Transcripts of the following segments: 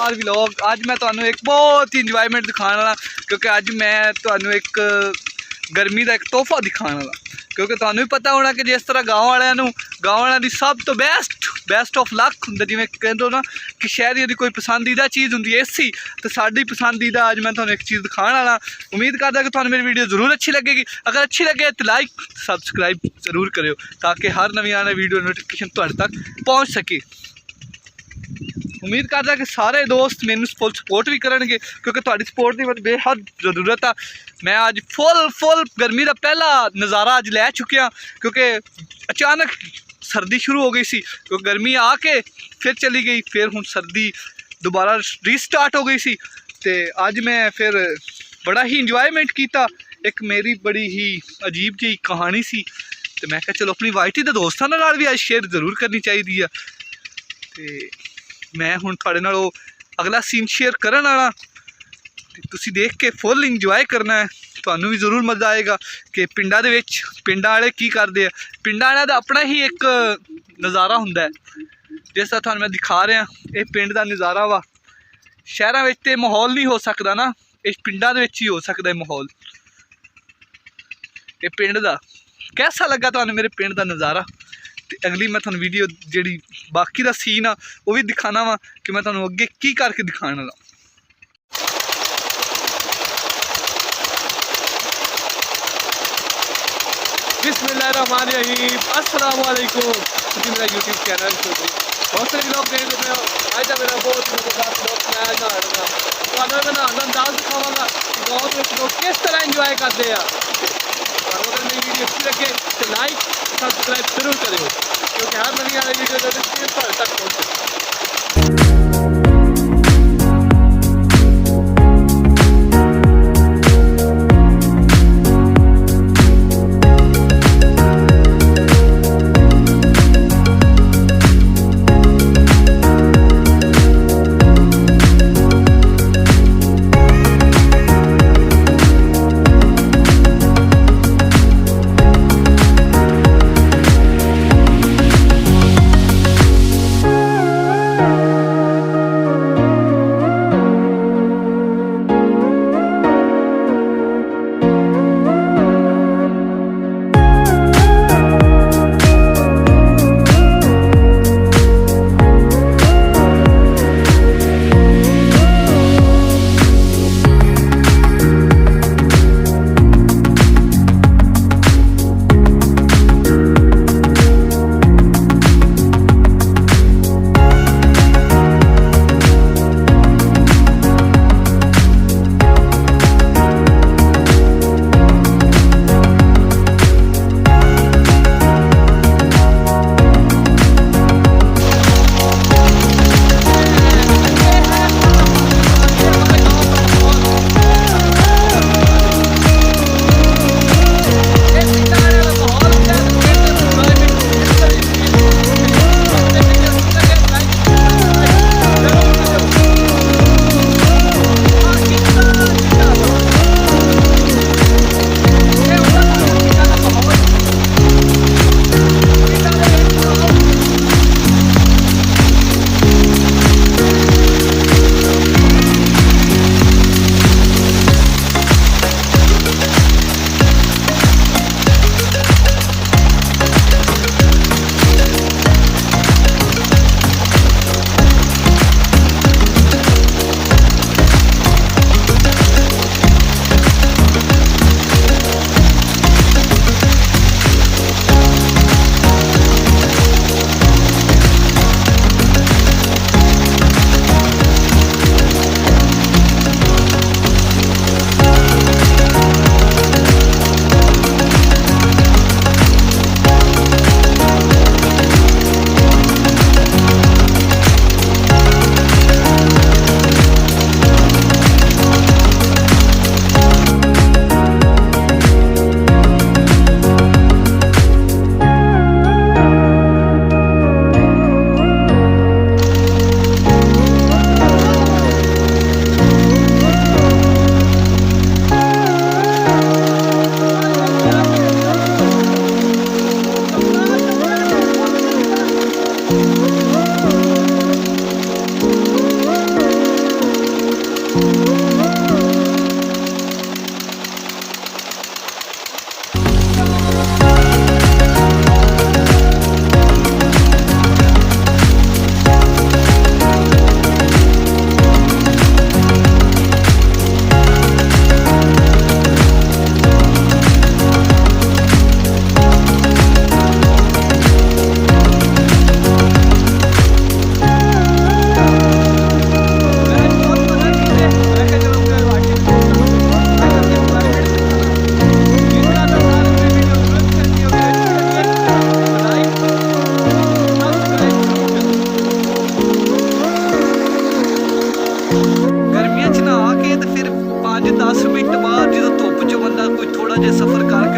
Kumar vlog. अज मैं तुहानू एक बहुत ही इंजॉयमेंट दिखाने वाला, क्योंकि अज मैं तुहानू एक गर्मी का एक तोहफा दिखाने वाला। क्योंकि तुहानू भी पता होना कि जिस तरह गाँव वालों की सब तो बेस्ट ऑफ लक होंगे, जिवें कहते हो ना कि शहरी की कोई पसंदीदा चीज़ होंगी एसी, तो साड़ी पसंदीदा अज मैं तुहानू एक चीज़ दिखाने वाला। उम्मीद करदा कि तुहानू मेरी वीडियो जरूर अच्छी लगेगी। अगर अच्छी लगे तो लाइक सबसक्राइब जरूर करियो, ताकि हर नवी आने वीडियो नोटिफिकेशन तुहाडे तक पहुँच सके। उम्मीद करदा कि सारे दोस्त मैनू फुल सपोर्ट भी करेंगे, क्योंकि तुहाडी सपोर्ट की मुझे बेहद जरूरत है। मैं अज फुल गर्मी का पहला नज़ारा अज लै चुकिया, क्योंकि अचानक सर्दी शुरू हो गई सी, क्योंकि गर्मी आके फिर चली गई, फिर हुण सर्दी दोबारा रीस्टार्ट हो गई सी। तो अज मैं फिर बड़ा ही इंजॉयमेंट किया। एक मेरी बड़ी ही अजीब जी कहानी सी, तो मैं कहा चलो अपनी वाइटी के दोस्तों नाल भी अज शेयर जरूर करनी चाहिए है। तो मैं हुण तुहाडे नाल अगला सीन शेयर करन वाला, तुसीं देख के फुल इंजॉय करना है। तुहानू भी जरूर मज़ा आएगा कि पिंडां दे विच पिंडां वाले की करदे आ। पिंडां वालियां दा अपना ही एक नज़ारा हुंदा है, जिस तरह तुहानू मैं दिखा रहा। ये पिंड का नज़ारा वा, शहरां विच ते माहौल नहीं हो सकता ना, इस पिंडां दे विच ही हो सकता है माहौल। ये पिंड का कैसा लगा तुहानू मेरे पिंड का नज़ारा? तो अगली मैं तुहानू वीडियो जी बाकी का सीन आ वो भी दिखाना वा कि मैं तुहानू अगे की करके दिखाने वाला। बिस्मिल्लाहिर्रहमानिर्रहीम, अस्सलाम वालेकुम। तुसीं मेरा यूट्यूब चैनल बहुत सारे लोग देख रहे हो। अज मेरा बहुत मज़ेदार ब्लॉग मैं नहाना, तुहानू मैं नहाना अंदाज दिखावांगा कि गाँव में लोग किस तरह इंजॉय करते हैं। अगर मेरी वीडियो अच्छी लगे तो लाइक सब्सक्राइब जरूर करो, क्योंकि हर नवी आने वीडियो नोटिफिकेशन तक पहुँचे।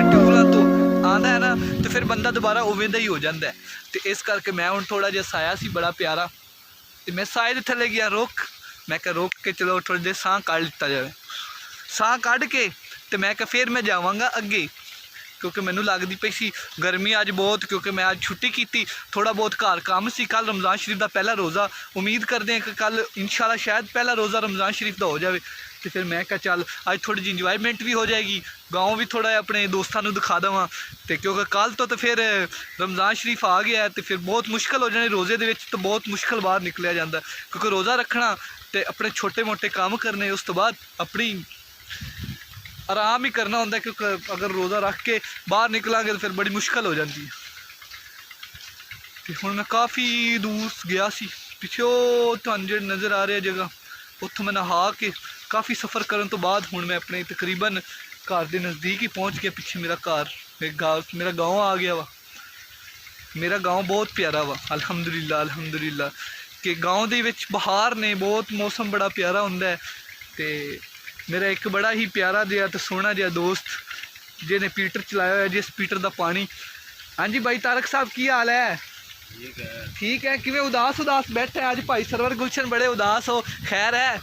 क्योंकि ट्यूबवेलों तो आंदा है ना तो फिर बंदा दोबारा उवें दा ही हो जाता है। तो इस करके मैं हुण थोड़ा जिहा साया सी बड़ा प्यारा, तो मैं साए दे थल्ले गया रोक, मैं कहा रोक के चलो थोड़ी देर साह कढ़ लिता जाए। साह कढ़ के तो मैं कहा फिर मैं जावांगा अगे, क्योंकि मैनू लगती पई सी गर्मी अज बहुत, क्योंकि मैं अज छुट्टी की, थोड़ा बहुत घर काम सी। कल रमज़ान शरीफ का पहला रोज़ा, उम्मीद करते हैं कि कल इंशाल्लाह शायद पहला रोज़ा रमज़ान शरीफ का हो जाए। तो फिर मैं कहा चल अज थोड़ी जी इंजॉयमेंट भी हो जाएगी, गाँव भी थोड़ा अपने दोस्तों को दिखा देवां। तो क्योंकि कल तो फिर रमज़ान शरीफ आ गया है, तो फिर बहुत मुश्किल हो जाने रोज़े दे विच, तो बहुत मुश्किल बाहर निकलिया जाता, क्योंकि रोज़ा रखना तो अपने छोटे मोटे काम करने, उस तो बाद अपनी आराम ही करना होंदा, क्योंकि अगर रोज़ा रख के बाहर निकलांगे तो फिर बड़ी मुश्किल हो जाती है। तो हुण मैं काफ़ी दूर गया सी, पिछो तुहानूं जिहड़ी नज़र आ रही है जगह, उत्थों मैं नहा के काफ़ी सफ़र करने तो बाद हुण मैं अपने तकरीबन घर के नज़दीक ही पहुँच गया। पिछे मेरा घर, मेरा गाँव आ गया वा। मेरा गाँव बहुत प्यारा वा, अलहमदुलिल्लाह अलहमदुलिल्लाह। कि गाँव दे विच बहार ने, बहुत मौसम बड़ा प्यारा हुंदा है। तो मेरा एक बड़ा ही प्यारा जिहा तो सोहना जिहा दोस्त जिन्हें पीटर चलाया हुआ, जिस पीटर का पानी। हाँ जी भाई तारक साहब की हाल है? ठीक है। किवें उदास उदास बैठे अज भाई सरवर गुलशन, बड़े उदास हो, खैर है?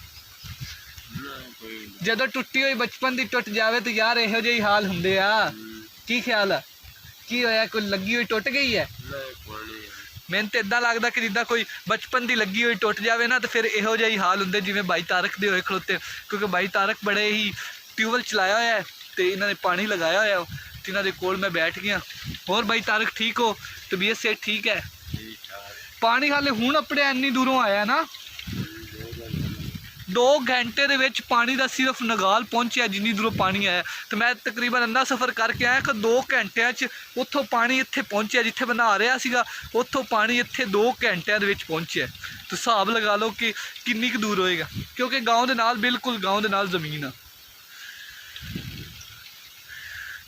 जदों टुट्टी हुई बचपन की टुट जाए तो यार इहो जिहे हाल हुंदे आ। की ख्याल है, की होया, कोई लगी हुई टुट गई है? मैनूं तो इदां लगदा कि जिद्दां कोई बचपन की लगी हुई टुट जाए ना तो फिर इहो जिहे हाल हुंदे जिवें भाई तारक दे होए खलोते, क्योंकि भाई तारक बड़े ही ट्यूबवेल चलाया होया है, तो इन्होंने पानी लगाया होया, तो इन्हों के कोल मैं बैठ गया। और भाई तारक ठीक हो, तबीयत से ठीक है? पानी हाले हुण अपने इन्नी दूरों आया ना, 2 घंटे दे विच पानी का सिर्फ नगाल पहुँचा जिन्नी दूरों पानी आया। तो मैं तकरीबन अंधा सफ़र करके आया कि 2 घंटिया उत्थों पानी इत्थे पहुँचा, जिथे मैं नहा रहा सीगा उत्थों पानी इत्थे 2 घंटिया दे विच पहुँचा। तो हिसाब लगा लो कि किन्नी क दूर होएगा, क्योंकि गाँव दे नाल बिल्कुल गाँव दे नाल ज़मीन आ।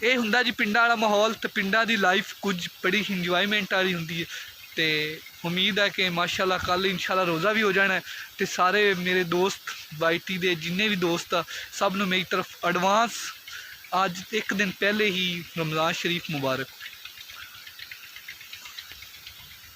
ये हुंदा जी पिंडां वाला माहौल, तो पिंडां दी लाइफ कुछ बड़ी इंजॉयमेंट वाली हुंदी है। तो उम्मीद है कि माशाल्लाह कल इंशाल्लाह रोज़ा भी हो जाना है। तो सारे मेरे दोस्त वाईटी दे जिन्ने भी दोस्त आ, सब नूं मेरी तरफ एडवांस आज एक दिन पहले ही रमज़ान शरीफ मुबारक।